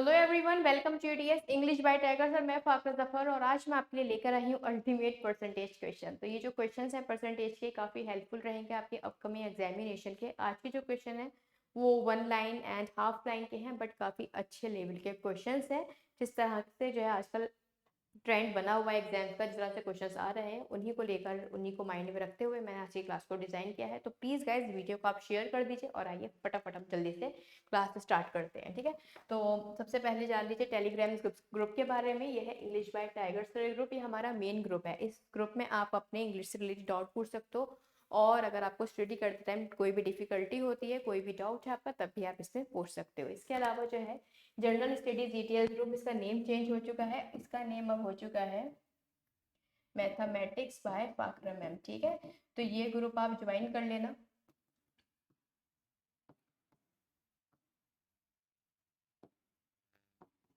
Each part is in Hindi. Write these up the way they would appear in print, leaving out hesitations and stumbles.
Hello everyone, welcome to UTS English by tiger sir. मैं फाकरा जफर और आज मैं आपके लिए लेकर आई हूँ अल्टीमेट परसेंटेज क्वेश्चन। तो ये जो क्वेश्चंस हैं परसेंटेज के काफ़ी हेल्पफुल रहेंगे आपके अपकमिंग एग्जामिनेशन के। आज के जो क्वेश्चन है वो 1 लाइन एंड हाफ लाइन के हैं, बट काफ़ी अच्छे लेवल के क्वेश्चंस हैं। जिस तरह से जो है आजकल ट्रेंड बना हुआ है एग्जाम्स का, जिस तरह से क्वेश्चंस आ रहे हैं उन्हीं को लेकर, उन्हीं को माइंड में रखते हुए मैंने आज की क्लास को डिज़ाइन किया है। तो प्लीज़ गाइज वीडियो को आप शेयर कर दीजिए और आइए फटाफट हम जल्दी से क्लास स्टार्ट करते हैं, ठीक है। तो सबसे पहले जान लीजिए टेलीग्राम ग्रुप के बारे में। यह है English by tiger sir group, ये हमारा मेन ग्रुप है। इस ग्रुप में आप अपने इंग्लिश से रिलेटेड डाउट पूछ सकते हो, और अगर आपको स्टडी करते टाइम कोई भी डिफिकल्टी होती है, कोई भी डाउट है आपका, तब भी आप इसमें पूछ सकते हो। इसके अलावा जो है जनरल स्टडीज जीटीएल ग्रुप, इसका नेम चेंज हो चुका है। इसका नेम अब हो चुका है मैथमेटिक्स बाय फाकरा मैम, ठीक है। तो ये ग्रुप आप ज्वाइन कर लेना,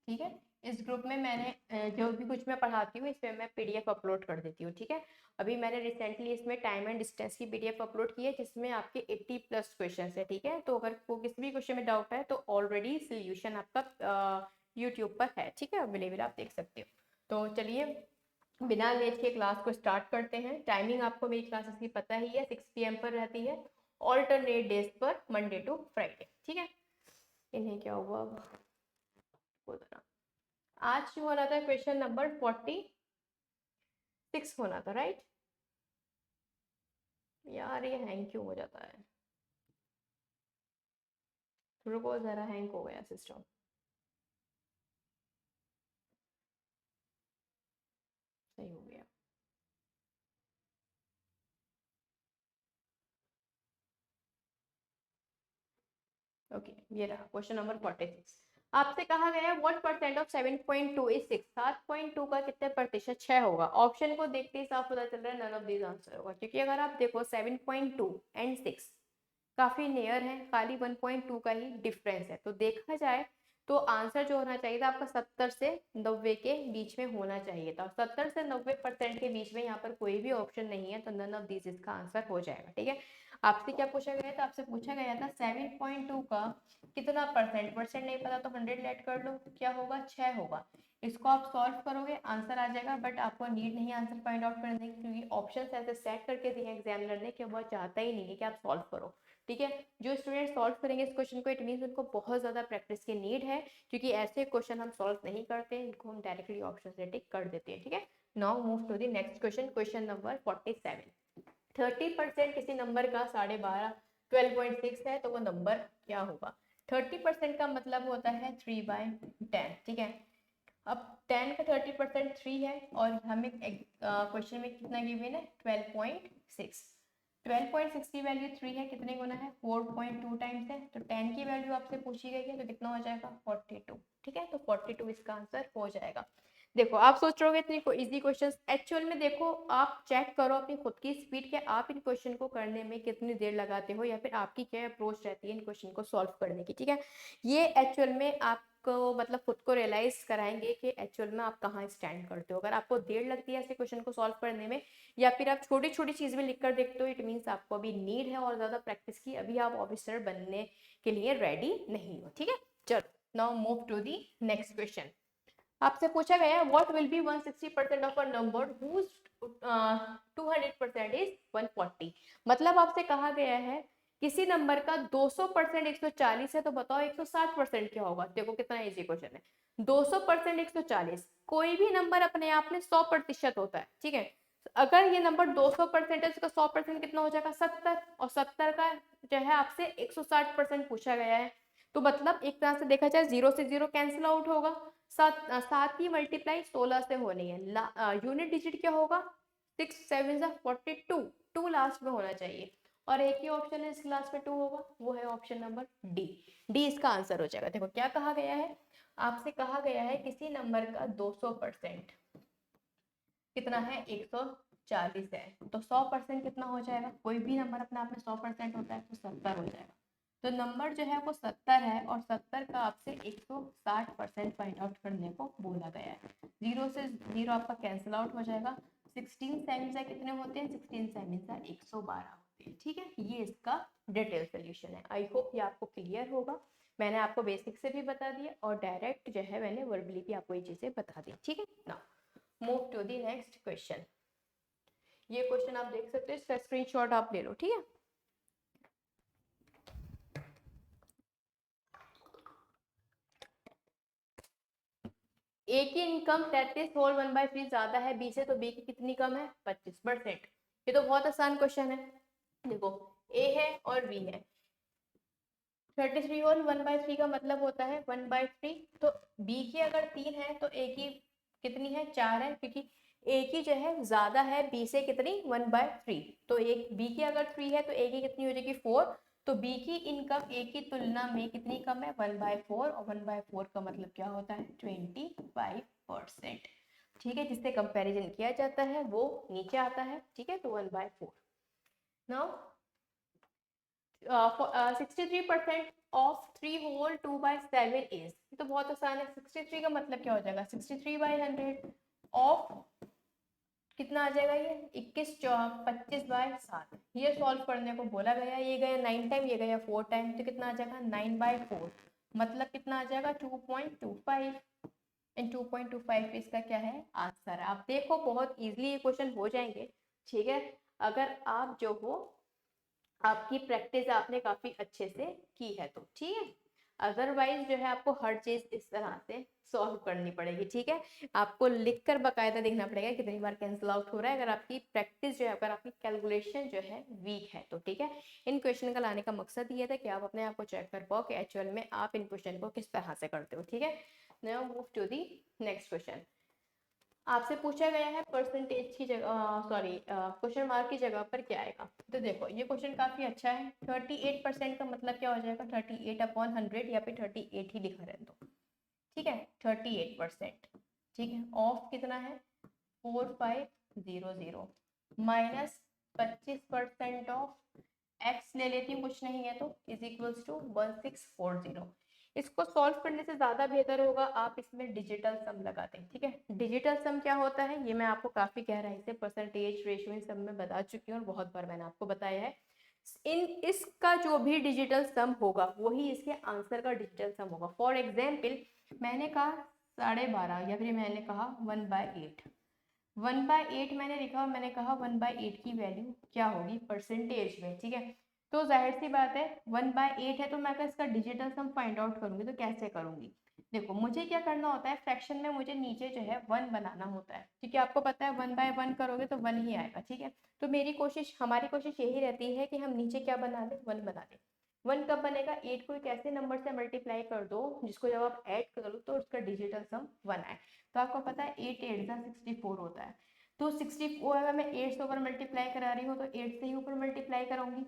ठीक है। इस ग्रुप में मैंने जो भी कुछ मैं पढ़ाती हूँ इसमें मैं पीडीएफ अपलोड कर देती हूँ, ठीक है। अभी मैंने रिसेंटली इसमें टाइम एंड डिस्टेंस की पीडीएफ अपलोड की है, जिसमें आपके 80+ क्वेश्चन है, ठीक है। तो अगर वो किसी भी क्वेश्चन में डाउट है तो ऑलरेडी सोल्यूशन आपका यूट्यूब पर है, ठीक है, अवेलेबल, आप देख सकते हो। तो चलिए बिना लेट के क्लास को स्टार्ट करते हैं। टाइमिंग आपको मेरी क्लासेस की पता ही है, 6 PM पर रहती है, ऑल्टरनेट डेज पर, मंडे टू फ्राइडे, ठीक है। इन्हें क्या हुआ अब, आज होना था क्वेश्चन नंबर 46 होना था, राइट। यार ये हैंग क्यों हो जाता है, रुको जरा, हैंग हो गया सिस्टम। सही हो गया। ओके, ये रहा क्वेश्चन नंबर 46। आपसे कहा गया है व्हाट परसेंट ऑफ 7.2 इज 6। 7.2 का कितने प्रतिशत 6 होगा। ऑप्शन को देखते ही साफ पता चल रहा है नन ऑफ दीज आंसर होगा, क्योंकि अगर आप देखो 7.2 एंड 6 काफी नियर है, खाली 1.2 का ही डिफरेंस है। तो देखा जाए तो आंसर जो होना चाहिए था आपका 70 से 90 के बीच में होना चाहिए था। 70 से 90% के बीच में यहाँ पर कोई भी ऑप्शन नहीं है, तो नन ऑफ दिस इसका आंसर हो जाएगा, ठीक है। आपसे क्या पूछा गया था, आपसे पूछा गया था 7.2 का कितना परसेंट। परसेंट नहीं पता तो 100 लेट कर लो, क्या होगा, 6 होगा। इसको आप सॉल्व करोगे आंसर आ जाएगा, बट आपको नीड नहीं आंसर फाइंड आउट करने की, क्योंकि ऑप्शन ऐसे सेट करके दिए एग्जामिनर ने कि वो चाहता ही नहीं है कि आप सॉल्व करो, ठीक है। जो स्टूडेंट सॉल्व करेंगे इस क्वेश्चन को, इट मीन उनको बहुत ज़्यादा प्रैक्टिस की नीड है, क्योंकि ऐसे क्वेश्चन हम सॉल्व नहीं करते, इनको हम डायरेक्टली ऑप्शन से टिक कर देते हैं, ठीक है। Now move to the next question, question number 47। 30% किसी नंबर का 12.5 12.6 है, तो वो नंबर क्या होगा। 30% का मतलब होता है 3/10, ठीक है। अब 10 का 30% 3 है, और हमें क्वेश्चन में कितना गिवन है 12.6। 12.6 की वैल्यू 3 है, कितने गुना है 4.2 टाइम्स है। तो 10 की वैल्यू आपसे पूछी गई है, तो कितना हो जाएगा 42, ठीक है। तो 42 इसका आंसर हो जाएगा। देखो आप सोच रहे हो इतनी इजी क्वेश्चंस, एक्चुअल में देखो आप चेक करो अपनी खुद की स्पीड के, आप इन क्वेश्चन को करने में कितनी देर लगाते हो, या फिर आपकी क्या अप्रोच रहती है इन क्वेश्चन को सॉल्व करने की, ठीक है। ये एक्चुअल में आपको मतलब खुद को रियलाइज कराएंगे कि एक्चुअल में आप कहाँ स्टैंड करते हो। अगर आपको देर लगती है ऐसे क्वेश्चन को सॉल्व करने में, या फिर आप छोटी छोटी चीज में लिख कर देखते हो, इट मीन्स आपको अभी नीड है और ज्यादा प्रैक्टिस की, अभी आप ऑफिसर बनने के लिए रेडी नहीं हो, ठीक है। चलो now move to the next question. आपसे पूछा गया है what will be 160% of a number whose 200% is 140। मतलब आपसे कहा गया है किसी नंबर का 200% 140 है, तो बताओ 160% क्या होगा। देखो कितना इजी क्वेश्चन है। 200% 140, कोई भी नंबर अपने आप में 100% होता है, ठीक है। अगर ये नंबर 200% है, इसका 100% कितना हो जाएगा 70, और 70 का जो है आपसे 160% पूछा गया है। तो मतलब एक तरह से देखा जाए 0 से 0 कैंसिल आउट होगा, साथ ही मल्टीप्लाई 16 से होनी है। यूनिट डिजिट क्या होगा 6 7 42, 2 लास्ट में होना चाहिए, और एक ही ऑप्शन है इस क्लास में 2 होगा, वो है ऑप्शन नंबर डी। डी इसका आंसर हो जाएगा। देखो क्या कहा गया है, आपसे कहा गया है किसी नंबर का 200% कितना है 140 है, तो 100% कितना हो जाएगा। कोई भी नंबर अपने आप में 100% होता है, तो 70 हो जाएगा। तो नंबर जो है वो 70 है, और 70 का आपसे 160% फाइंड आउट करने को बोला गया है। 0 से 0 आपका कैंसिल आउट हो जाएगा। 16 सेवन कितने होते हैं, 16 सेवन 112 होते हैं, ठीक है। ये इसका डिटेल सोल्यूशन है। आई होप ये आपको क्लियर होगा। मैंने आपको बेसिक से भी बता दिया और डायरेक्ट जो है मैंने वर्बली भी आपको ये चीज़ें बता दी, ठीक है ना। Move to the next question. ये क्वेश्चन आप देख सकते हो, इसका स्क्रीनशॉट आप ले लो, ठीक है। ए की इनकम 33 होल 1/3 ज्यादा है बी से, तो बी की कितनी कम है? 25%। ये तो बहुत आसान क्वेश्चन है। देखो ए है और बी है, 33 होल 1/3 का मतलब होता है 1/3। तो बी की अगर 3 है तो ए की कितनी है? 4 है, क्योंकि ए की जो है ज्यादा है बी से, कितनी? 1/3। तो एक बी की अगर 3 है तो ए की कितनी हो जाएगी? 4। तो बी की इनकम ए की तुलना में कितनी कम है? 1/4। और 1/4 का मतलब क्या होता है? 25%। ठीक है, जिससे कंपैरिजन किया जाता है वो नीचे आता है, ठीक है। तो 1/4। नाउ 63% ऑफ 3 होल 2/7 इज, तो बहुत आसान है। 63 का मतलब क्या हो जाएगा? 63/100 ऑफ कितना आ जाएगा? ये 21 25/7। ये सॉल्व करने को बोला गया, ये गया 9 टाइम, ये गया 4 टाइम, तो कितना आ जाएगा? 9/4 मतलब कितना आ जाएगा? 2.25। एंड 2.25 इसका क्या है? आंसर। आप देखो बहुत इजीली ये क्वेश्चन हो जाएंगे, ठीक है, अगर आप जो हो आपकी प्रैक्टिस आपने काफी अच्छे से की है तो, ठीक है। अदरवाइज जो है आपको हर चीज इस तरह से सॉल्व करनी पड़ेगी, ठीक है। आपको लिखकर बकायदा देखना पड़ेगा कितनी बार कैंसिल आउट हो रहा है, अगर आपकी प्रैक्टिस जो है, अगर आपकी कैलकुलेशन जो है वीक है तो, ठीक है। इन क्वेश्चन का लाने का मकसद ये था कि आप अपने आप को चेक कर पाओ कि एक्चुअल में आप इन क्वेश्चन को किस तरह से करते हो, ठीक है। Now move to the next question. आपसे पूछा गया है परसेंटेज की जगह, सॉरी क्वेश्चन मार्क की जगह पर क्या आएगा। तो देखो ये क्वेश्चन काफी अच्छा है। 38% का मतलब क्या हो जाएगा? 38/100, या फिर 38 ही लिखा रहने दो, ठीक है। 38%, ठीक है। ऑफ कितना है? 4500 माइनस 25% ऑफ एक्स ले लेती हूँ, कुछ नहीं है तो, इज इक्वल्स टू 1640। इसको सॉल्व करने से ज्यादा बेहतर होगा आप इसमें डिजिटल सम लगा दें, ठीक है। डिजिटल सम क्या होता है ये मैं आपको काफी गहराई से परसेंटेज रेशियो इन सब में बता चुकी हूँ और बहुत बार मैंने आपको बताया है। इसका जो भी डिजिटल सम होगा वही इसके आंसर का डिजिटल सम होगा। फॉर एग्जाम्पल मैंने कहा 12.5, या फिर मैंने कहा 1/8, 1/8 मैंने लिखा और मैंने कहा 1/8 की वैल्यू क्या होगी परसेंटेज में, ठीक है। तो जाहिर सी बात है 1/8 है तो मैं अगर इसका डिजिटल सम फाइंड आउट करूंगी तो कैसे करूंगी? देखो मुझे क्या करना होता है, फ्रैक्शन में मुझे नीचे जो है 1 बनाना होता है, क्योंकि आपको पता है 1/1 करोगे तो 1 ही आएगा, ठीक है। तो मेरी कोशिश, हमारी कोशिश यही रहती है कि हम नीचे क्या बना दें? 1 बना दें। 1 कब बनेगा? 8 को एक ऐसे नंबर से मल्टीप्लाई कर दो जिसको जब आप ऐड करो तो उसका डिजिटल सम 1 आए। तो आपको पता है 8 8 64 होता है। तो 64 अगर मैं 8 से ऊपर मल्टीप्लाई करा रही हूँ तो 8 से ही ऊपर मल्टीप्लाई करूंगी,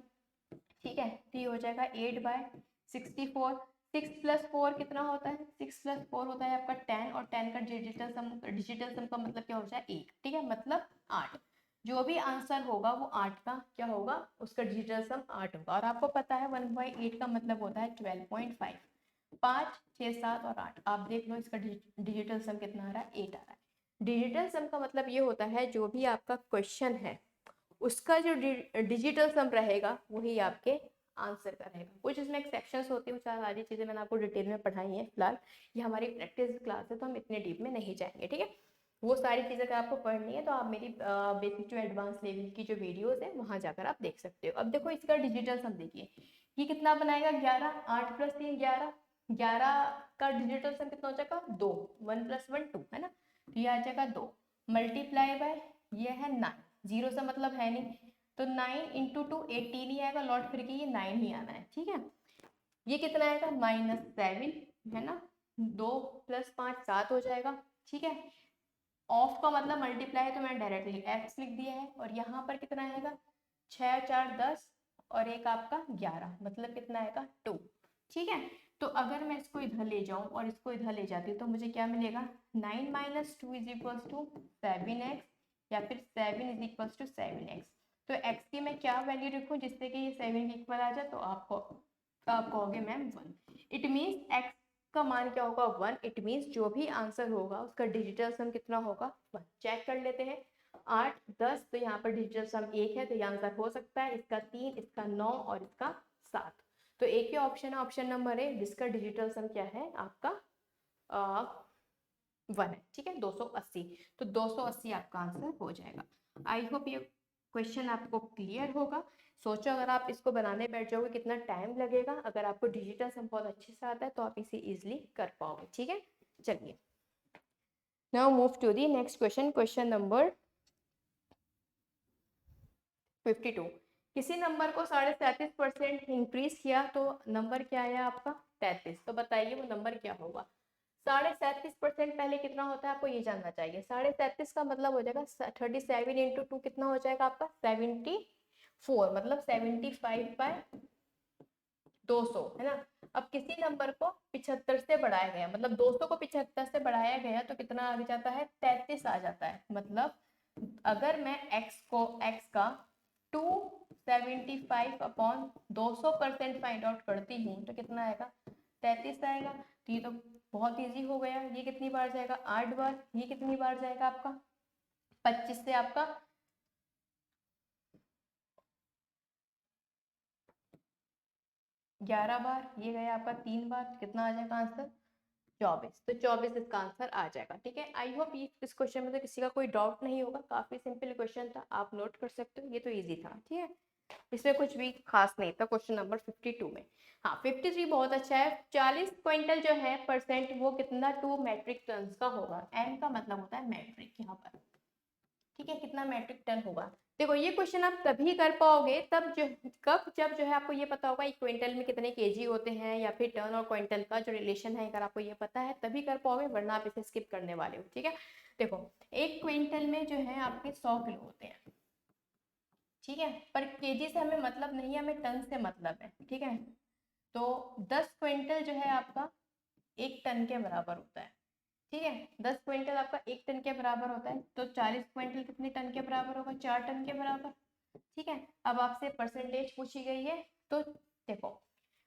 ठीक है। तो ये हो जाएगा 8/64। 6 + 4 कितना होता है? 6 + 4 होता है आपका 10, और 10 का डिजिटल सम का मतलब क्या हो जाए? 1, ठीक है, मतलब 8। जो भी आंसर होगा वो 8 का क्या होगा? उसका डिजिटल सम 8 होगा। और आपको पता है 1/8 का मतलब होता है 12.5। 5 6 7 और 8, आप देख लो इसका डिजिटल सम कितना आ रहा है? 8 आ रहा है। डिजिटल सम का मतलब ये होता है जो भी आपका क्वेश्चन है उसका जो डिजिटल सम रहेगा वही आपके आंसर का रहेगा। कुछ इसमें एक्सेप्शंस होती है, सारी चीज़ें मैंने आपको डिटेल में पढ़ाई हैं। फिलहाल ये हमारी प्रैक्टिस क्लास है तो हम इतने डीप में नहीं जाएंगे, ठीक है। वो सारी चीज़ें अगर आपको पढ़नी है तो आप मेरी बेसिक टू एडवांस लेवल की जो वीडियोस है वहाँ जाकर आप देख सकते हो। अब देखो इसका डिजिटल सम देखिए, ये कितना बनाएगा? 11। 8 + 3 11, 11 का डिजिटल सम कितना हो जाएगा? 2। 1 + 1 2 है ना, तो ये आ जाएगा 2 मल्टीप्लाई बाय ये है 9, जीरो से मतलब है नहीं, तो 9 × 2 18 ही आएगा, लौट फिर के ये 9 ही आना है, ठीक है। ये कितना आएगा? -7 है ना, 2 + 5 7 हो जाएगा, ठीक है। ऑफ का मतलब मल्टीप्लाई है तो मैंने डायरेक्टली एक्स लिख दिया है। और यहाँ पर कितना आएगा? 6 4 10 और एक आपका 11, मतलब कितना आएगा? 2, ठीक है। तो अगर मैं इसको इधर ले जाऊं और इसको इधर ले जाती हूँ तो मुझे क्या मिलेगा? 9 - 2 = 7x, या फिर 7 = 7x। तो x की मैं क्या वैल्यू रखूं जिससे कि ये 7 के इक्वल आ जाए? तो आप कहोगे मैम 1। इट मीन्स x का मान क्या होगा? 1। इट मीन्स जो भी आंसर होगा उसका डिजिटल सम कितना होगा? 1। चेक कर लेते हैं। 8 10, तो यहाँ पर डिजिटल सम 1 है तो ये आंसर हो सकता है। इसका 3, इसका 9 और इसका 7। तो एक ही ऑप्शन है, ऑप्शन नंबर ए, जिसका डिजिटल सम क्या है आपका 1 है, ठीक है, 280। तो 280 आपका आंसर हो जाएगा। आई होप ये क्वेश्चन आपको क्लियर होगा। सोचो अगर आप इसको बनाने बैठ जाओगे कितना टाइम लगेगा। अगर आपको डिजिटल सम बहुत अच्छे से आता है तो आप इसे इजीली कर पाओगे, ठीक है। चलिए, now move to the next question, question number 52। किसी नंबर को 37% इंक्रीज किया तो नंबर क्या आया आपका 33। तो बताइए वो नंबर क्या होगा। 37.5% पहले कितना होता है आपको ये जानना चाहिए। 37.5 का मतलब हो जाएगा 37 इंटू 2 कितना हो जाएगा आपका 74, मतलब 75/200 है ना। अब किसी नंबर को 75 से बढ़ाया गया, मतलब 200 को 75 से बढ़ाया गया तो कितना आ जाता है 33 आ जाता है। मतलब अगर मैं x का 275/200% फाइंड आउट करती हूँ तो कितना आएगा 33 आएगा। तो ये तो बहुत इजी हो गया। ये कितनी बार जाएगा 8 बार। ये कितनी बार जाएगा आपका 25 से आपका 11 बार। ये गया आपका 3 बार। कितना आ जाएगा आंसर 24। तो 24 इसका आंसर आ जाएगा, ठीक है। आई होप ये इस क्वेश्चन में तो किसी का कोई डाउट नहीं होगा। काफी सिंपल क्वेश्चन था, आप नोट कर सकते हो। ये तो इजी था, ठीक है, इसमें कुछ भी खास नहीं था क्वेश्चन नंबर 52 में। हाँ 53 बहुत अच्छा है। 40 क्विंटल जो है परसेंट वो कितना 2 मैट्रिक टन का होगा। एम का मतलब होता है मैट्रिक यहाँ पर, ठीक है, कितना मैट्रिक टन होगा। देखो ये क्वेश्चन आप तभी कर पाओगे तब जब जो है आपको ये पता होगा एक क्विंटल में कितने केजी होते हैं, या फिर टन और क्विंटल का जो रिलेशन है अगर आपको ये पता है तभी कर पाओगे, वरना आप इसे स्किप करने वाले हो, ठीक है। देखो एक क्विंटल में जो है आपके 100 किलो होते हैं, ठीक है, पर केजी से हमें मतलब नहीं है, हमें टन से मतलब है, ठीक है। तो 10 क्विंटल जो है आपका 1 टन के बराबर होता है, ठीक है। 10 क्विंटल आपका 1 टन के बराबर होता है। तो 40 क्विंटल कितने टन के बराबर होगा 4 टन के बराबर, ठीक है। अब आपसे परसेंटेज पूछी गई है तो देखो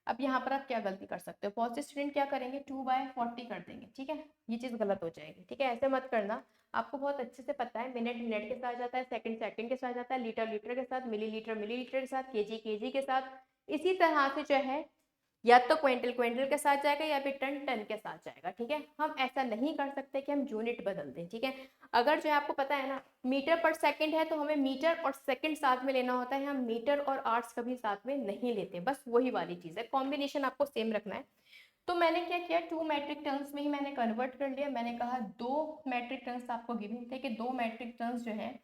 अब यहाँ पर आप क्या गलती कर सकते हो। बहुत से स्टूडेंट क्या करेंगे 2/40 कर देंगे, ठीक है, ये चीज गलत हो जाएगी, ठीक है। ऐसे मत करना। आपको बहुत अच्छे से पता है मिनट मिनट के साथ जाता है, सेकंड सेकंड के साथ जाता है, लीटर लीटर के साथ, मिलीलीटर मिलीलीटर के साथ, केजी केजी के साथ। इसी तरह से जो है या तो क्विंटल क्विंटल के साथ जाएगा या फिर टन टन के साथ जाएगा, ठीक है। हम ऐसा नहीं कर सकते कि हम यूनिट बदल दें, ठीक है। अगर जो है आपको पता है ना मीटर पर सेकंड है तो हमें मीटर और सेकंड साथ में लेना होता है। हम मीटर और आवर्स कभी साथ में नहीं लेते, बस वही वाली चीज है। कॉम्बिनेशन आपको सेम रखना है। तो मैंने क्या किया 2 मैट्रिक टन्स में ही मैंने कन्वर्ट कर लिया। मैंने कहा 2 मैट्रिक टन्स आपको गिवन थे कि 2 मैट्रिक टन्स जो है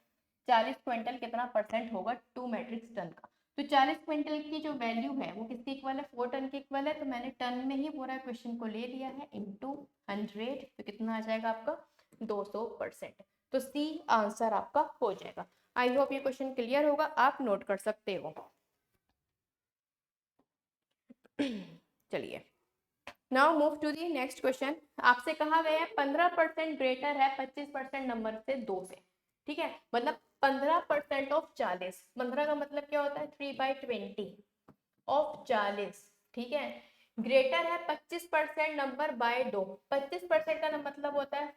40 क्विंटल कितना परसेंट होगा 2 मैट्रिक टन का। तो 40 क्विंटल की जो वैल्यू है वो किसके इक्वल है 4 टन के इक्वल है। तो मैंने टन में ही पूरा क्वेश्चन को ले लिया है इंटू 100। तो कितना आ जाएगा आपका 200%। तो सी आंसर आपका हो जाएगा। आई होप ये क्वेश्चन क्लियर होगा, आप नोट कर सकते हो। चलिए now move to the next question. आपसे कहा गया है 15% ग्रेटर है 25% नंबर से 2 से, ठीक है। मतलब 15% ऑफ 40। 15 का मतलब क्या होता है 3/20 ऑफ 40, ठीक है। ग्रेटर है 25% नंबर बाय 2। 25% का मतलब होता है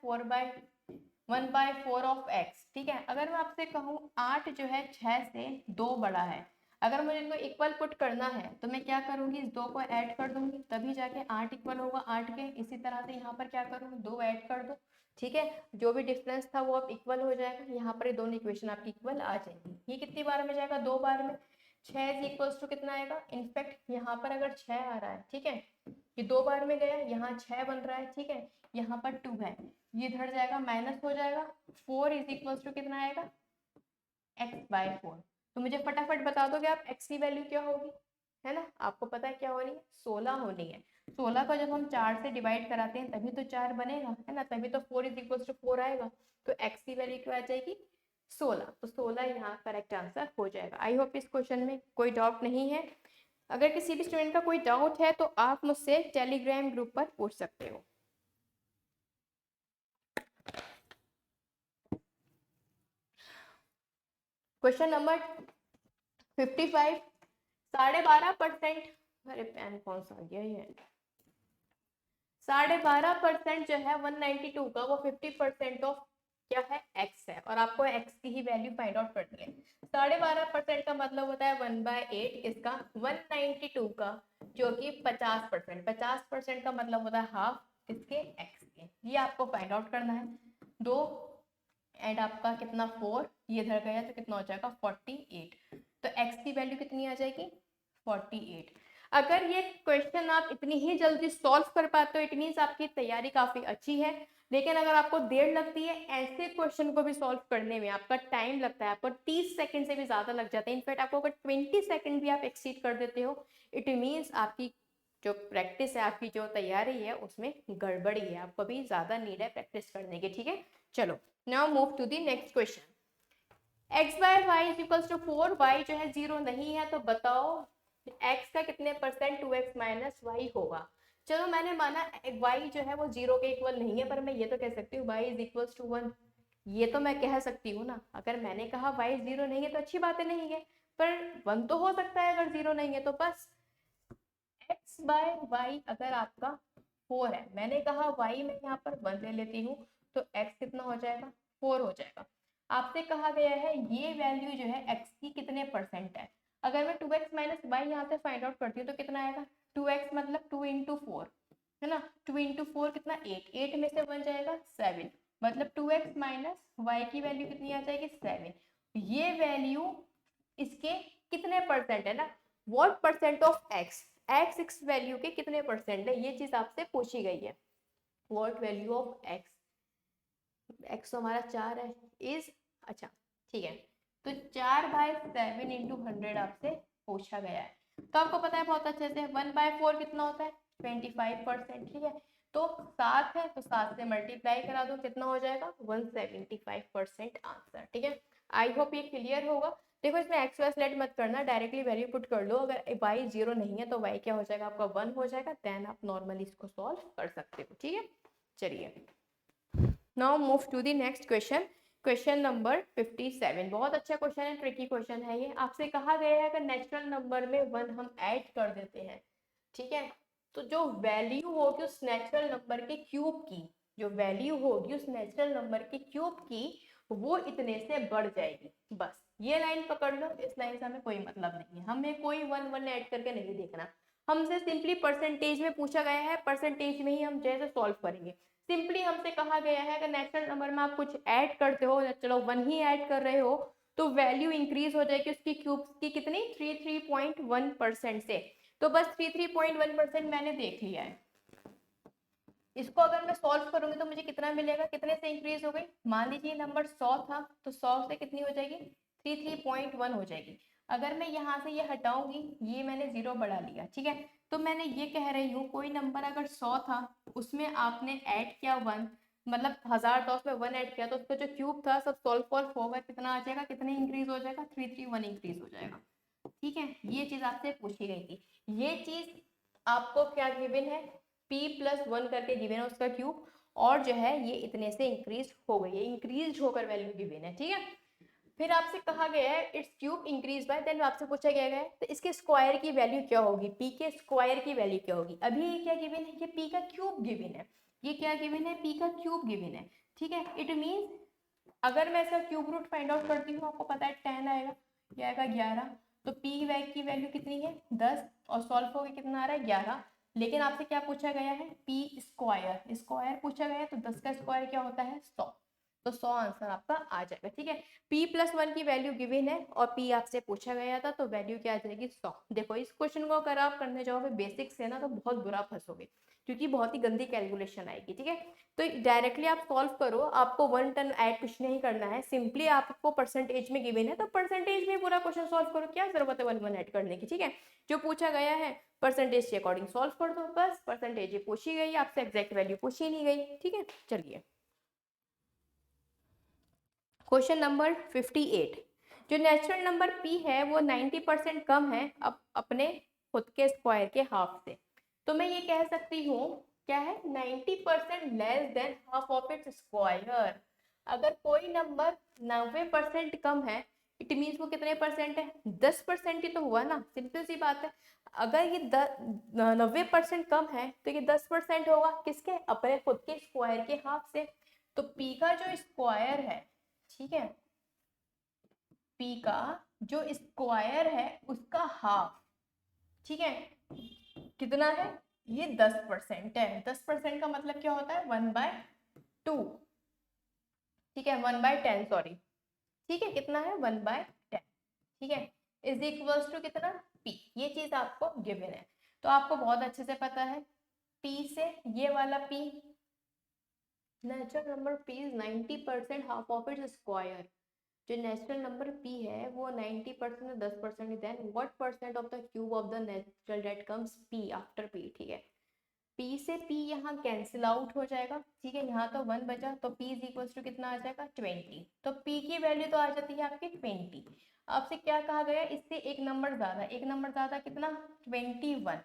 1/4 ऑफ x, ठीक है। अगर मैं आपसे कहूँ 8 जो है 6 से 2 बड़ा है, अगर मुझे इनको इक्वल पुट करना है तो मैं क्या करूंगी इस 2 को ऐड कर दूंगी तभी जाके 8 इक्वल होगा 8 के। इसी तरह से यहाँ पर क्या करूँ 2 ऐड कर दो, ठीक है। जो भी डिफरेंस था वो अब इक्वल हो जाएगा। यहाँ पर ये दोनों इक्वेशन आपकी इक्वल आ जाएगी। ये कितनी बार में जाएगा 2 बार में। 6 इज इक्वल्स टू कितना आएगा। इनफैक्ट यहाँ पर अगर 6 आ रहा है, ठीक है, ये 2 बार में गया, यहाँ 6 बन रहा है, ठीक है, यहाँ पर 2 है, ये इधर जाएगा माइनस हो जाएगा। 4 इज इक्वल्स टू कितना आएगा x/4। तो मुझे फटाफट बता दोगे आप x की वैल्यू क्या होगी, है ना। आपको पता है क्या हो रही है 16 होनी है। 16 को जब हम 4 से डिवाइड कराते हैं तभी तो 4 बनेगा, है ना, तभी तो 4 इज इक्वल्स टू 4 आएगा। तो x की वैल्यू क्या आ जाएगी 16। तो 16 यहाँ करेक्ट आंसर हो जाएगा। आई होप इस क्वेश्चन में कोई डाउट नहीं है। अगर किसी भी स्टूडेंट का कोई डाउट है तो आप मुझसे टेलीग्राम ग्रुप पर पूछ सकते हो। Question number 55। 12.5%, अरे पेन कौन सा गया ये 12.5% जो है 192 का वो 50% ऑफ क्या है, x है, और आपको x की ही वैल्यू फाइंड आउट करनी है। 12.5% का मतलब होता है 1/8 इसका, 192 का जो कि 50%, 50% का मतलब होता है हाफ किसके, x के। ये आपको फाइंड आउट करना है। 2 एंड आपका कितना 4, ये इधर गया तो कितना हो जाएगा 48। तो x की वैल्यू कितनी आ जाएगी 48। अगर ये क्वेश्चन आप इतनी ही जल्दी सॉल्व कर पाते हो इट मीन्स आपकी तैयारी काफी अच्छी है। लेकिन अगर आपको देर लगती है ऐसे क्वेश्चन को भी सॉल्व करने में, आपका टाइम लगता है, आपको 30 सेकंड से भी ज्यादा लग जाते हैं, इनफैक्ट आपको अगर 20 सेकंड भी आप एक्सीड कर देते हो इट मीन्स आपकी जो प्रैक्टिस है, आपकी जो तैयारी है उसमें गड़बड़ी है, आपको भी ज्यादा नीड है प्रैक्टिस करने की। ठीक है, चलो now move to the next question. x by y is equals to 4, y जो है 0 नहीं है, तो बताओ x का कितने परसेंट 2x माइनस वाई होगा। चलो मैंने माना y जो है वो 0 के इक्वल नहीं है, पर मैं ये तो कह सकती हूँ y इज इक्वल्स टू 1, ये तो मैं कह सकती हूँ ना। अगर मैंने कहा y 0 नहीं है तो अच्छी बात नहीं है, पर 1 तो हो सकता है अगर 0 नहीं है तो। बस x बाय वाई अगर आपका 4 है, मैंने कहा y में यहाँ पर 1 ले लेती हूँ, तो x कितना हो जाएगा 4 हो जाएगा। आपसे कहा गया है ये वैल्यू जो है x की कितने परसेंट है। अगर मैं 2x माइनस वाई यहाँ से फाइंड आउट करती हूँ तो कितना आएगा, 2x मतलब 2 इंटू 4 है ना, 2 इंटू 4 कितना 8, 8 में से 1 जाएगा 7, मतलब 2x माइनस वाई की वैल्यू कितनी आ जाएगी 7। ये वैल्यू इसके कितने परसेंट है ना, what percent of x, x value के कितने परसेंट है, ये चीज आपसे पूछी गई है। व्हाट वैल्यू ऑफ x तो हमारा 4 है, इज, अच्छा ठीक है, तो 4/7 इंटू 100 आपसे पूछा गया है। तो आपको पता है बहुत अच्छे से 1/4 कितना होता है 25%। ठीक है, तो 7 है तो 7 से मल्टीप्लाई करा दो, कितना हो जाएगा 175% आंसर। ठीक है, आई होप ये क्लियर होगा। देखो इसमें एक्स वाई स्लेट मत करना, डायरेक्टली वैल्यू पुट कर लो। अगर y 0 नहीं है तो y क्या हो जाएगा आपका 1 हो जाएगा, देन आप नॉर्मली इसको सॉल्व कर सकते हो। ठीक है, चलिए now move to the next question, question number 57। बहुत अच्छा क्वेश्चन है, ट्रिकी क्वेश्चन है ये। आपसे कहा गया है कि नेचुरल नंबर में 1 हम ऐड कर देते हैं, ठीक है, तो जो वैल्यू होगी उस नेचुरल नंबर के क्यूब की, जो वैल्यू होगी उस नेचुरल नंबर के क्यूब की, वो इतने से बढ़ जाएगी। बस ये लाइन पकड़ लो, इस लाइन से हमें कोई मतलब नहीं है, हमें कोई 1 1 ऐड करके नहीं देखना। हमसे सिंपली परसेंटेज में पूछा गया है, परसेंटेज में ही हम जैसे सॉल्व करेंगे। सिंपली हमसे कहा गया है कि नेचुरल नंबर में आप कुछ ऐड करते हो, चलो 1 ही ऐड कर रहे हो, तो वैल्यू इंक्रीज हो जाएगी उसकी क्यूब्स की कितनी 33.1% से। तो बस 33.1% मैंने देख लिया है। इसको अगर मैं सॉल्व करूंगी तो मुझे कितना मिलेगा, कितने से इंक्रीज हो गई, मान लीजिए नंबर 100 था तो 100 से कितनी हो जाएगी 33.1 हो जाएगी। अगर मैं यहाँ से ये हटाऊंगी, ये मैंने 0 बढ़ा लिया, ठीक है, तो मैंने ये कह रही हूँ कोई नंबर अगर 100 था उसमें आपने ऐड किया 1, मतलब 1000 था उसमें 1 ऐड किया, तो उसका जो क्यूब था सब सॉल्व होगा, कितना आ जाएगा, कितने इंक्रीज हो जाएगा 331 इंक्रीज हो जाएगा। ठीक है, ये चीज आपसे पूछी गई थी। ये चीज आपको क्या गिवन है, p+1 करके गिवन है उसका क्यूब, और जो है ये इतने से इंक्रीज हो गई है, इंक्रीज होकर वैल्यू गिवन है। ठीक है, फिर आपसे कहा गया है its cube increase by, then आपसे पूछा गया है तो इसके स्क्वायर की वैल्यू क्या होगी, p के स्क्वायर की वैल्यू क्या होगी। अभी ये क्या गिवन है, ये p का क्यूब गिवन है, ये क्या गिवन है p का क्यूब गिवन है। ठीक है, इट मींस अगर मैं इसका क्यूब रूट फाइंड आउट करती हूँ, आपको पता है 10 आएगा, ये आएगा 11, तो p की वैल्यू कितनी है 10, और सॉल्व होकर कितना आ रहा है 11। लेकिन आपसे क्या पूछा गया है p स्क्वायर, स्क्वायर पूछा गया है, तो 10 का स्क्वायर क्या होता है 100, तो 100 आंसर आपका आ जाएगा। ठीक है, p+1 की वैल्यू गिवन है और p आपसे पूछा गया था, तो वैल्यू क्या आ जाएगी 100। देखो इस क्वेश्चन को अगर आप करने जाओगे बेसिक से ना तो बहुत बुरा फंसोगे, क्योंकि बहुत ही गंदी कैलकुलेशन आएगी। ठीक है, तो डायरेक्टली आप सॉल्व करो, आपको 1 टन ऐड कुछ नहीं करना है, सिंपली आपको परसेंटेज में गिवन है तो परसेंटेज में पूरा क्वेश्चन सॉल्व करो, क्या जरूरत है 1 1 ऐड करने की। ठीक है, जो पूछा गया है परसेंटेज के अकॉर्डिंग सॉल्व कर दो, बस परसेंटेज पूछी गई, आपसे एग्जैक्ट वैल्यू पूछी नहीं गई। ठीक है, चलिए क्वेश्चन नंबर 58। जो नेचुरल नंबर p है वो 90% कम है अब अपने खुद के स्क्वायर के हाफ से, तो मैं ये कह सकती हूँ क्या है 90% less than half of its square. अगर कोई नंबर 90% कम है इट मीन्स वो कितने परसेंट है 10% ही तो हुआ ना, सिंपल सी बात है। अगर ये 90% कम है तो ये 10% होगा किसके, अपने खुद के स्क्वायर के हाफ से। तो p का जो स्क्वायर है, ठीक है, p का जो स्क्वायर है उसका हाफ, ठीक है, कितना है, ये 10% है। 10% का मतलब क्या होता है, 1/2, ठीक है, 1/10 सॉरी, ठीक है, कितना है, 1/10, ठीक है, इज इक्वल्स टू कितना, p। ये चीज आपको गिवन है, तो आपको बहुत अच्छे से पता है p से ये वाला p, natural number p is 90% half of its square. जो नेचुरल नंबर p है वो 90% 10%, then what percent of the cube of the natural that comes p after p, ठीक है, p से p यहाँ कैंसिल आउट हो जाएगा, ठीक है, यहाँ तो 1 बचा, तो p इज इक्वल्स टू कितना आ जाएगा, 20। तो p की वैल्यू तो आ जाती है आपकी 20। आपसे क्या कहा गया, इससे एक नंबर ज्यादा, एक नंबर ज्यादा कितना, 21।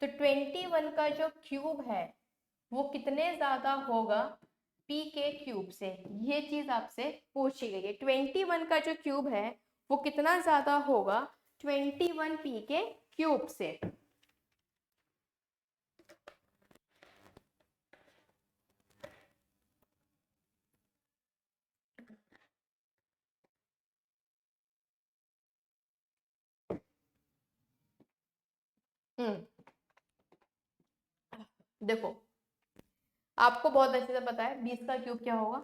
तो 21 का जो क्यूब है वो कितने ज्यादा होगा p के क्यूब से, ये चीज आपसे पूछी गई है। 21 का जो क्यूब है वो कितना ज्यादा होगा 21 p के क्यूब से। देखो आपको बहुत अच्छे से पता है 20 का क्यूब क्या होगा,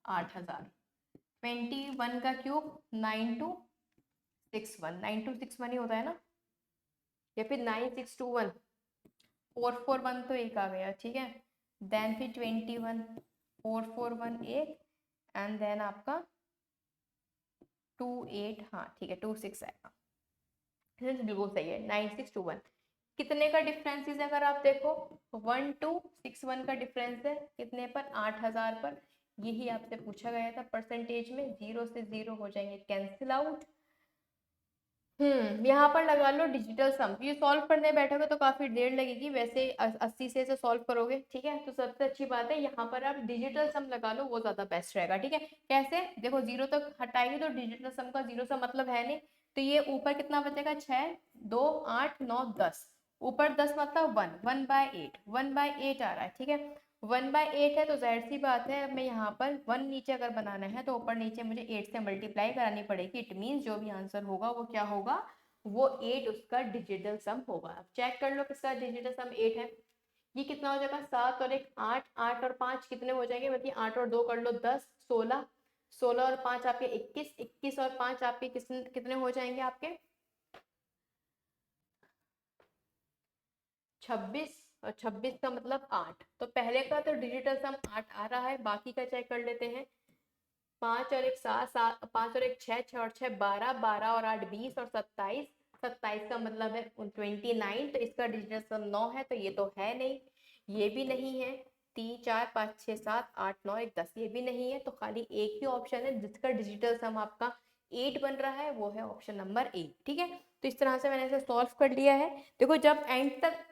8000। 21 का क्यूब 9261, 9261 ही होता है ना, या फिर 9621, 441 तो एक आ गया, ठीक है, देन फिर 21, 441 एक, एंड देन आपका 28, हाँ ठीक है 26 आएगा, बिल्कुल सही है, 9621। कितने का डिफरेंस है, अगर आप देखो 1261 का डिफरेंस है, कितने पर, 8000 पर। यही आपसे पूछा गया था परसेंटेज में, 0 से 0 हो जाएंगे कैंसिल आउट। यहाँ पर लगा लो डिजिटल सम, ये सॉल्व करने बैठोगे तो काफी देर लगेगी, वैसे 80 से इसे सॉल्व करोगे, ठीक है, तो सबसे अच्छी बात है यहाँ पर आप डिजिटल सम लगा लो, वो ज्यादा बेस्ट रहेगा, ठीक है। कैसे, देखो 0 तक हटाएगी तो डिजिटल सम का 0 से मतलब है नहीं, तो ये ऊपर कितना बचेगा, 6 2 8 9 10, ऊपर 10 मतलब 1/8, 1/8 आ रहा है, ठीक है, 1/8 है, तो जाहिर सी बात है अब मैं यहाँ पर 1 नीचे अगर बनाना है तो ऊपर नीचे मुझे 8 से मल्टीप्लाई करानी पड़ेगी। इट मीन्स जो भी आंसर होगा वो क्या होगा, वो 8 उसका डिजिटल सम होगा। अब चेक कर लो किसका डिजिटल सम 8 है। ये कितना हो जाएगा, 7 और 1 8, 8 और 5 कितने हो जाएंगे, मतलब 8 और 2 कर लो 10, 16, 16 और 5 आपके 21, 21 और 5 आपके कितने हो जाएंगे आपके 26, और 26 का मतलब 8। तो पहले का तो डिजिटल सम 8 आ रहा है, बाकी का चेक कर लेते हैं। 5 और 1 7, 7 5 और 1 6, 6 और 6 12, 12 और 8 20 और 27, 27 का मतलब है 29, तो इसका डिजिटल सम 9 है, तो ये तो है नहीं, ये भी नहीं है, 3 4 5 6 7 8 9 1 10, ये भी नहीं है, तो खाली एक ही ऑप्शन है जिसका डिजिटल सम आपका 8 बन रहा है, वो है ऑप्शन नंबर 8, ठीक है। तो इस तरह से मैंने इसे सॉल्व कर लिया है। देखो जब एंड तक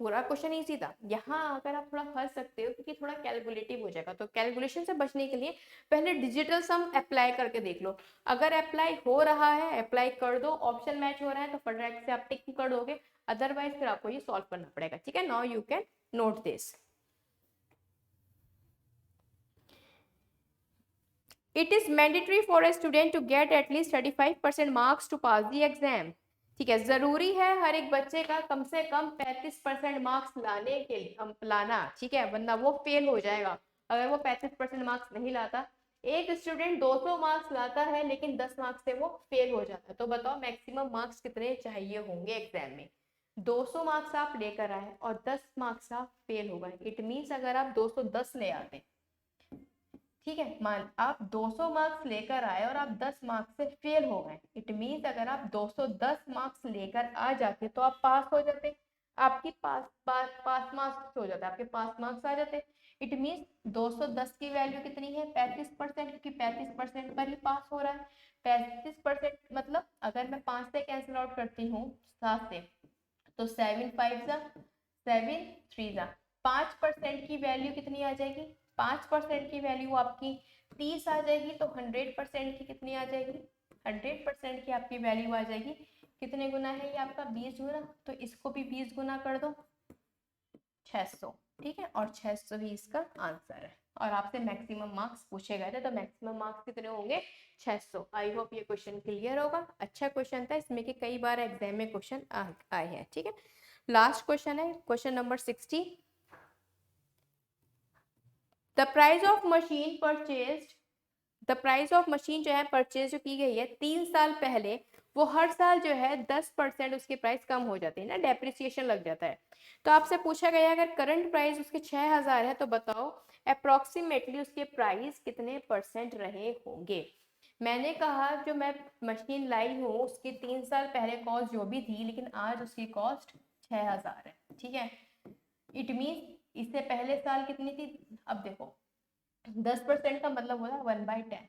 पूरा क्वेश्चन इजी था, यहाँ अगर आप थोड़ा फंस सकते हो क्योंकि थोड़ा कैलकुलेटिव हो जाएगा, तो कैलकुलेशन से बचने के लिए पहले डिजिटल सम अप्लाई करके देख लो। अगर अप्लाई हो रहा है अप्लाई कर दो, ऑप्शन मैच हो रहा है तो फटाक से आप टिक कर दोगे, अदरवाइज फिर आपको ये सॉल्व करना पड़ेगा, ठीक है। Now you can note this. It is mandatory for a student to get at least 35% marks to pass the exam, ठीक है, जरूरी है हर एक बच्चे का कम से कम 35% मार्क्स लाने के लिए लाना, ठीक है, वरना वो फेल हो जाएगा अगर वो 35% मार्क्स नहीं लाता। एक स्टूडेंट 200 मार्क्स लाता है लेकिन 10 मार्क्स से वो फेल हो जाता है, तो बताओ मैक्सिमम मार्क्स कितने चाहिए होंगे एग्जाम में। 200 मार्क्स आप लेकर आए और 10 मार्क्स आप फेल हो गए, इट मीन्स अगर आप 210 ले आते, ठीक है, मान आप 200 मार्क्स लेकर आए और आप 10 मार्क्स से फेल हो गए, इट मीन्स अगर आप 210 मार्क्स लेकर आ जाते तो आप पास हो जाते, आपकी पास मार्क्स हो जाते, आपके पास मार्क्स आ जाते। इट मीन्स 210 की वैल्यू कितनी है, 35%, क्योंकि 35% पर ही पास हो रहा है। 35% मतलब अगर मैं 5 से कैंसिल आउट करती हूँ 7 से, तो 7 5 जा 7 3 जा, 5% की वैल्यू कितनी आ जाएगी, 5% की वैल्यू आपकी 30 आ जाएगी, तो 100% की कितनी आ जाएगी, 100% की आपकी वैल्यू आ जाएगी, कितने गुना है ये आपका 20 गुना, तो इसको भी 20 गुना कर दो, 600, ठीक है, और 600 ही इसका आंसर है। और आपसे मैक्सिमम मार्क्स पूछे गए थे, तो मैक्सिमम मार्क्स कितने होंगे? 600। आई होप ये क्वेश्चन क्लियर होगा। अच्छा क्वेश्चन था, इसमें कि कई बार एग्जाम में क्वेश्चन आए हैं, ठीक है। लास्ट क्वेश्चन है question number 60। The price of machine purchased, the price of machine जो है परचेज जो की गई है 3 साल पहले, वो हर साल जो है 10% उसकी प्राइस कम हो जाती है ना, डेप्रिसिएशन लग जाता है। तो आपसे पूछा गया है अगर करंट प्राइस उसके 6000 है तो बताओ अप्रोक्सीमेटली उसके प्राइस कितने परसेंट रहे होंगे। मैंने कहा जो मैं मशीन लाई हूँ उसकी 3 साल पहले कॉस्ट जो भी थी, लेकिन आज उसकी कॉस्ट 6000 है, ठीक है। इट मीन्स इससे पहले साल कितनी थी? अब देखो 10% का मतलब होता है 1/10।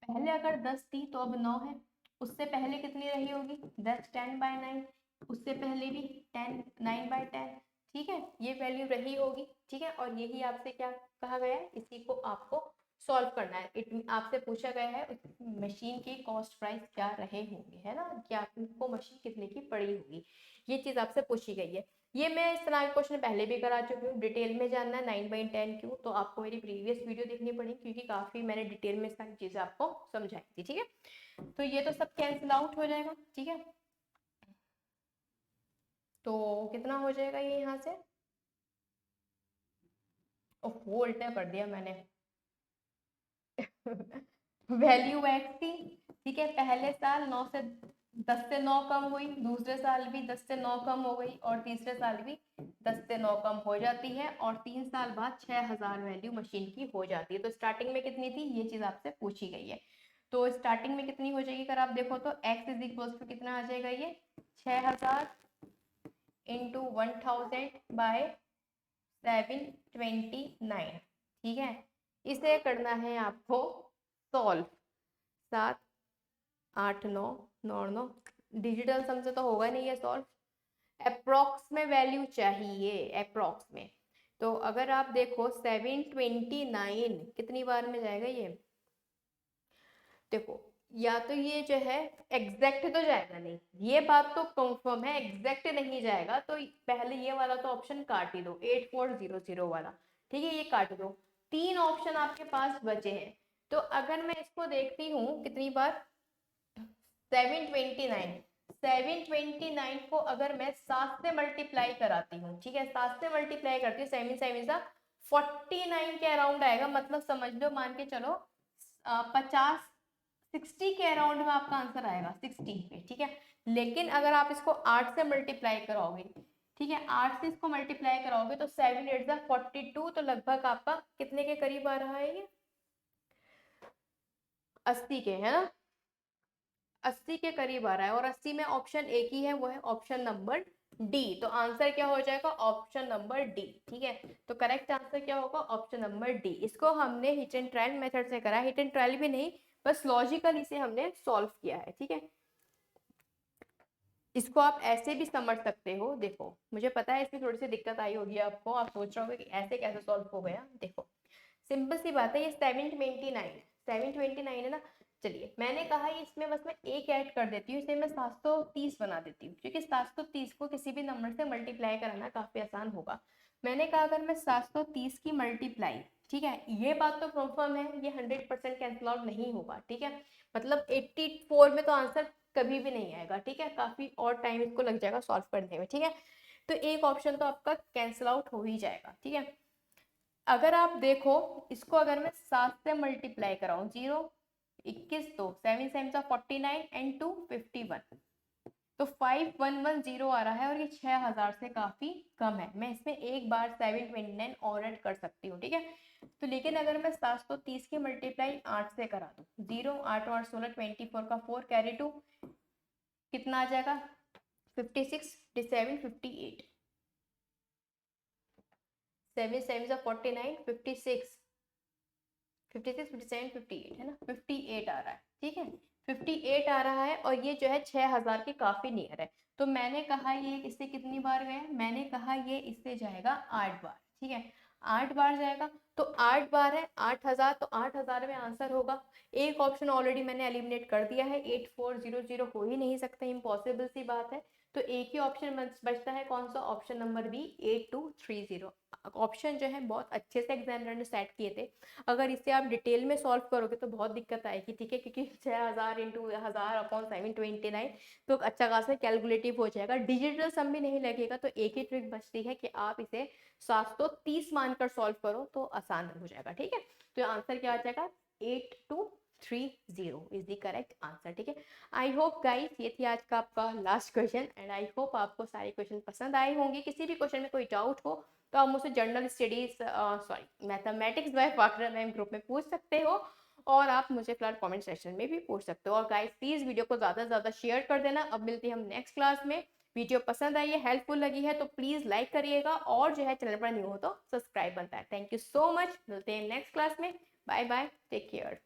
पहले अगर 10 थी तो अब 9 है। उससे पहले कितनी रही होगी? 10 उससे पहले भी 9/10, ठीक है, ये वैल्यू रही होगी, ठीक है। और यही आपसे क्या कहा गया है, इसी को आपको सॉल्व करना है। आपसे पूछा गया है मशीन की कॉस्ट प्राइस क्या रहे होंगे, है ना, कि आपको मशीन कितने की पड़ी होगी, ये चीज आपसे पूछी गई है। ये मैं इस तरह के क्वेश्चन पहले भी करा चुकी हूँ। डिटेल में जानना है 9/10 क्यों, तो आपको मेरी प्रीवियस वीडियो देखनी पड़ेगी, क्योंकि काफी मैंने डिटेल में सारी चीजें आपको समझाई थी, ठीक है। तो ये तो सब कैंसिल आउट हो जाएगा, ठीक है। तो कितना हो जाएगा ये यहाँ से? ओह उल्टा कर दिया मैंने। वैल्यू एक्स की, ठीक है, पहले साल 10 से 9 कम हुई, दूसरे साल भी 10 से 9 कम हो गई, और तीसरे साल भी 10 से 9 कम हो जाती है, और 3 साल बाद 6000 वैल्यू मशीन की हो जाती है। तो स्टार्टिंग में कितनी थी, ये चीज आपसे पूछी गई है। तो स्टार्टिंग में कितनी हो जाएगी अगर आप देखो तो x इज इक्वल टू कितना आ जाएगा, ये 6000 इंटू 1000 बाय 729, ठीक है। इसे करना है आपको सॉल्व। 7 8 9 9 9, डिजिटल सम से तो होगा नहीं ये सॉल्व, अप्रोक्स में वैल्यू चाहिए, अप्रोक्स में। तो अगर आप देखो 729 कितनी बार में जाएगा ये, देखो या तो ये जो है एग्जैक्ट तो जाएगा नहीं, ये बात तो कंफर्म है, एग्जैक्ट नहीं जाएगा, तो पहले ये वाला तो ऑप्शन काट ही दो, 8400 वाला, ठीक है, ये काट दो। 3 ऑप्शन आपके पास बचे हैं। तो अगर मैं इसको देखती हूँ कितनी बार, 729 को अगर मैं 7 से मल्टीप्लाई कराती हूँ, ठीक है, 7 से मल्टीप्लाई करती हूँ, 7 7 49 के अराउंड आएगा, मतलब समझ लो, मान के चलो 60 के अराउंड में आपका आंसर आएगा, 60 पे, ठीक है। लेकिन अगर आप इसको 8 से मल्टीप्लाई कराओगे, ठीक है, 8 से इसको मल्टीप्लाई कराओगे तो 7 8 42, तो लगभग आपका कितने के करीब आ रहा है ये, 80 के, है ना, 80 के करीब आ रहा है। और 80 में ऑप्शन एक ही है, वो है ऑप्शन नंबर डी। तो आंसर क्या हो जाएगा, ऑप्शन नंबर डी, ठीक है। तो करेक्ट आंसर क्या होगा, ऑप्शन नंबर डी। इसको हमने हिट एंड ट्रायल मेथड से करा, हिट एंड ट्रायल भी नहीं, बस लॉजिकल इसे हमने सॉल्व किया है, ठीक है। इसको आप ऐसे भी समझ सकते हो, देखो मुझे पता है इसमें थोड़ी सी दिक्कत आई होगी आपको, आप सोच रहे होगे कि ऐसे कैसे सॉल्व हो गया। देखो सिंपल सी बात है, ये 729 है ना। चलिए मैंने कहा इसमें बस मैं एक ऐड कर देती हूँ, इसे मैं 730 बना देती हूँ, क्योंकि 730 को किसी भी नंबर से मल्टीप्लाई कराना काफी आसान होगा। मैंने कहा अगर मैं 730 की मल्टीप्लाई, ठीक है, ये बात तो कंफर्म है, ये 100% कैंसिल आउट नहीं होगा, ठीक है, मतलब 84 में तो आंसर कभी भी नहीं आएगा, ठीक है, काफी और टाइम इसको लग जाएगा सॉल्व करने में, ठीक है। तो एक ऑप्शन तो आपका कैंसिल आउट हो ही जाएगा, ठीक है। अगर आप देखो इसको अगर मैं 7 से मल्टीप्लाई कराऊं, 0 21 तो 7 7 49 एंड 2 51, तो 5110 आ रहा है, और ये 6000 से काफी कम है। मैं इसमें एक बार 729 और ऐड कर सकती हूँ, ठीक है। तो लेकिन अगर मैं 730 की मल्टीप्लाई 8 से करा दूं, 0 8 8 16 24 का 4 कैरी 2, कितना आ जाएगा 56 7 58, 7 7 49 56 56 57 58 है ना, 58 आ रहा है, ठीक है, 58 आ रहा है, और ये जो है 6000 के काफी नियर है। तो मैंने कहा ये इससे कितनी बार गया, मैंने कहा ये इससे जाएगा 8 बार, ठीक है, 8 बार जाएगा। तो 8 बार है 8000, तो 8000 में आंसर होगा। एक ऑप्शन ऑलरेडी मैंने एलिमिनेट कर दिया है, 8400 हो ही नहीं सकता, इम्पॉसिबल सी बात है। तो एक ही ऑप्शन बचता है, कौन सा? Option number B, 8230। ऑप्शन जो है बहुत अच्छे से एग्जामिनर ने सेट किए थे। अगर इसे आप डिटेल में सॉल्व करोगे तो बहुत दिक्कत आएगी, ठीक है, क्योंकि 6000 इंटू 1000 अपॉन 729 तो एक अच्छा खासा कैलकुलेटिव हो जाएगा, डिजिटल सम भी नहीं लगेगा। तो एक ही ट्रिक बचती है कि आप इसे 730 मानकर सॉल्व करो तो आसान हो जाएगा, ठीक है। तो आंसर क्या आ जाएगा? 8230 इज द करेक्ट आंसर, ठीक है। आई होप गाइस ये थी आज का आपका last question, and I hope आपको सारे क्वेश्चन पसंद आए होंगे। किसी भी क्वेश्चन में कोई डाउट हो तो आप मुझसे general studies sorry mathematics by Fakra ma'am group में पूछ सकते हो, और आप मुझे फिलहाल कमेंट सेक्शन में भी पूछ सकते हो। और गाइस प्लीज वीडियो को ज़्यादा से ज़्यादा शेयर कर देना। अब मिलते हैं हम नेक्स्ट क्लास में। वीडियो पसंद आई है, हेल्पफुल लगी है तो प्लीज़ लाइक करिएगा, और जो है चैनल पर न्यू हो तो सब्सक्राइब बनता है। थैंक यू सो मच, मिलते हैं नेक्स्ट क्लास में। Bye bye, take care.